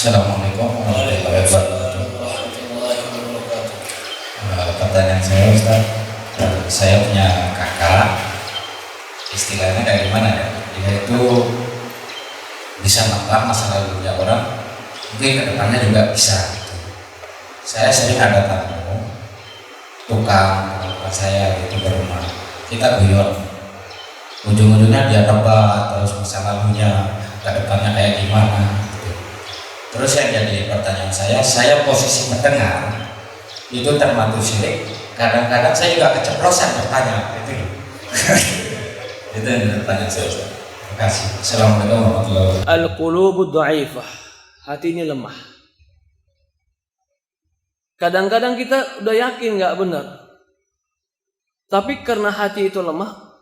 Assalamualaikum warahmatullahi wabarakatuh. Pertanyaan saya, Ustaz, saya punya kakak, istilahnya kayak gimana ya? Dia itu bisa menebak masa lalunya orang, mungkin ke depannya juga bisa. Gitu. Saya sering ada tamu, tukang saya itu ke rumah, kita guyon, ujung-ujungnya dia tebak terus masa lalunya, ke depannya kayak gimana. Terus yang jadi pertanyaan saya posisi mendengar itu termasuk syirik. Kadang-kadang saya juga keceplosan bertanya itu. Itu yang jadi pertanyaan saya. Terima kasih. Assalamualaikum warahmatullahi wabarakatuh. Al-qulubu dha'ifah. Hati ini lemah. Kadang-kadang kita udah yakin nggak benar. Tapi karena hati itu lemah,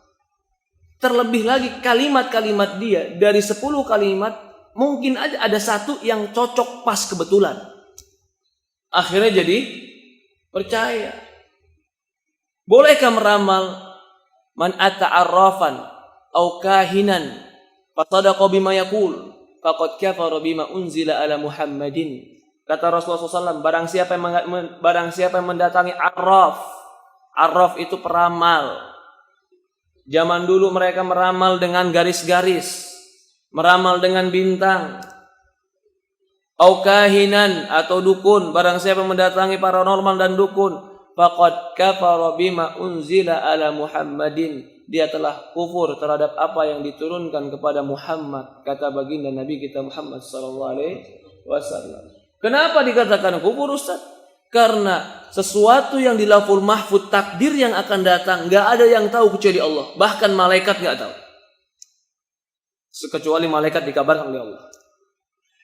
terlebih lagi kalimat-kalimat dia dari 10 kalimat mungkin aja ada satu yang cocok pas kebetulan. Akhirnya jadi percaya. Bolehkah meramal man ata'arrafan au kahinan fasadaqa bima yaqul faqad kafara bima unzila ala Muhammadin. Kata Rasulullah SAW, barang siapa yang mendatangi arraf. Arraf itu peramal. Zaman dulu mereka meramal dengan garis-garis, meramal dengan bintang, au kahinan atau dukun. Barang siapa mendatangi paranormal dan dukun, faqad kafara bima unzila ala Muhammadin, dia telah kufur terhadap apa yang diturunkan kepada Muhammad, kata baginda Nabi kita Muhammad sallallahu alaihi wasallam. Kenapa dikatakan kufur, Ustaz? Karena sesuatu yang di Lauhul Mahfuz, takdir yang akan datang, enggak ada yang tahu kecuali Allah. Bahkan malaikat enggak tahu. Kecuali malaikat dikabarkan oleh Allah.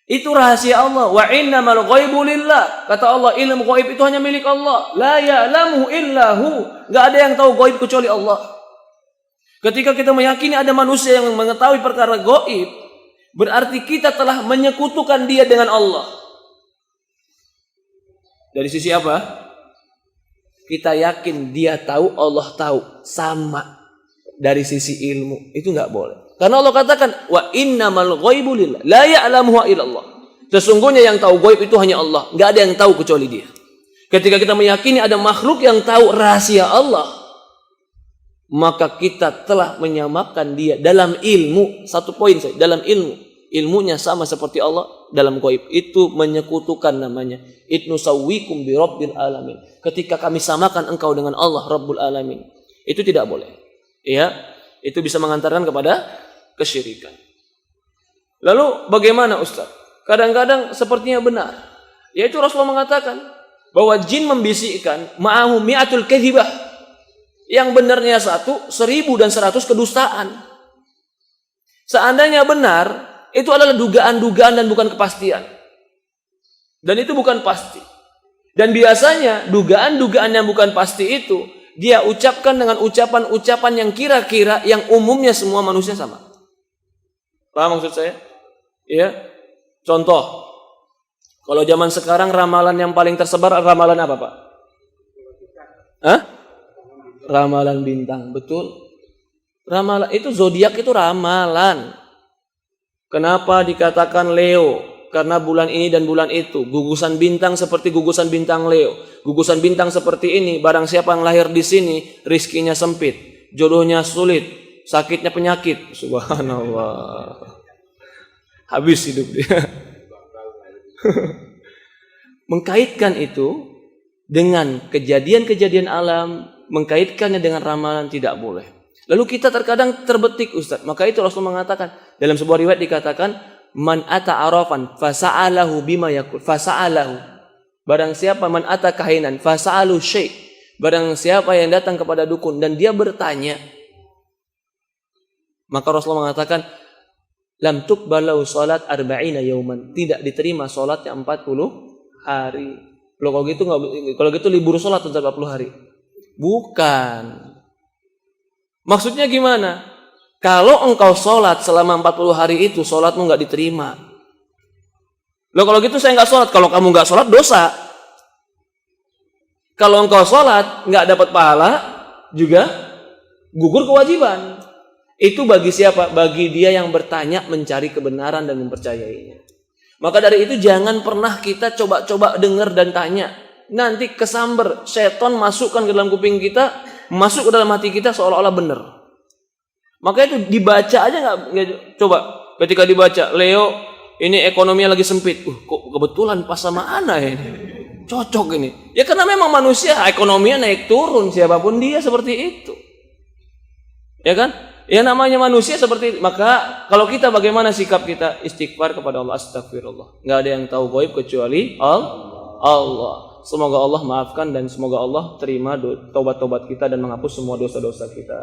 Itu rahasia Allah. Wa innamal ghaibu lillah. Kata Allah, ilmu ghaib itu hanya milik Allah. La ya'lamu illahu. Enggak ada yang tahu ghaib kecuali Allah. Ketika kita meyakini ada manusia yang mengetahui perkara ghaib, berarti kita telah menyekutukan dia dengan Allah. Dari sisi apa? Kita yakin dia tahu, Allah tahu. Sama. Dari sisi ilmu. Itu enggak boleh. Karena Allah katakan wa innamal ghaibu lillah la ya'lamuhu illallah. Sesungguhnya yang tahu ghaib itu hanya Allah, enggak ada yang tahu kecuali Dia. Ketika kita meyakini ada makhluk yang tahu rahasia Allah, maka kita telah menyamakan Dia dalam ilmu. Satu poin saja, dalam ilmu. Ilmunya sama seperti Allah dalam ghaib. Itu menyekutukan namanya. Itnu sawwikum bi rabbil alamin. Ketika kami samakan engkau dengan Allah Rabbul alamin. Itu tidak boleh. Ya, itu bisa mengantarkan kepada kesyirikan. Lalu bagaimana, Ustaz? Kadang-kadang sepertinya benar. Yaitu Rasulullah mengatakan bahwa jin membisikkan ma'ahu mi'atul kadhibah. Yang benarnya 1, 1000 dan 100 kedustaan. Seandainya benar, itu adalah dugaan-dugaan dan bukan kepastian. Dan itu bukan pasti. Dan biasanya dugaan-dugaan yang bukan pasti itu dia ucapkan dengan ucapan-ucapan yang kira-kira yang umumnya semua manusia sama. Paham maksud saya? Ya. Contoh. Kalau zaman sekarang ramalan yang paling tersebar ramalan apa, Pak? Hah? Ramalan bintang, betul. Ramalan itu zodiak itu ramalan. Kenapa dikatakan Leo? Karena bulan ini dan bulan itu. Gugusan bintang seperti gugusan bintang Leo. Gugusan bintang seperti ini, barang siapa yang lahir di sini, rizkinya sempit, jodohnya sulit, sakitnya penyakit. Subhanallah. Habis hidup dia. Mengkaitkan itu dengan kejadian-kejadian alam, mengkaitkannya dengan ramalan tidak boleh. Lalu kita terkadang terbetik, Ustaz. Maka itu Rasul mengatakan, dalam sebuah riwayat dikatakan, man ata arafan fasa'alahu bima yaqul fasa'alahu. Barang siapa man ata kahinan fasa'alu syai'. Barang siapa yang datang kepada dukun dan dia bertanya, maka Rasulullah mengatakan, lam tuqbalu salat arba'ina yauman. Tidak diterima salatnya 40 hari. Loh, kalau gitu libur salat untuk 40 hari. Bukan. Maksudnya gimana? Kalau engkau sholat selama 40 hari itu, sholatmu nggak diterima. Loh, kalau gitu saya nggak sholat. Kalau kamu nggak sholat, dosa. Kalau engkau sholat, nggak dapat pahala, juga gugur kewajiban. Itu bagi siapa? Bagi dia yang bertanya, mencari kebenaran dan mempercayainya. Maka dari itu jangan pernah kita coba-coba dengar dan tanya. Nanti kesamber, setan masukkan ke dalam kuping kita, masuk ke dalam hati kita seolah-olah benar. Maka itu dibaca aja nggak? Coba ketika dibaca, Leo ini ekonominya lagi sempit. Kok kebetulan pas sama ana ya ini. Cocok ini. Ya karena memang manusia ekonominya naik turun, siapapun dia seperti itu. Ya kan? Ya namanya manusia seperti itu. Maka kalau kita bagaimana sikap kita? Istighfar kepada Allah, astagfirullah. Nggak ada yang tahu gaib kecuali Allah. Semoga Allah maafkan dan semoga Allah terima taubat-taubat kita dan menghapus semua dosa-dosa kita.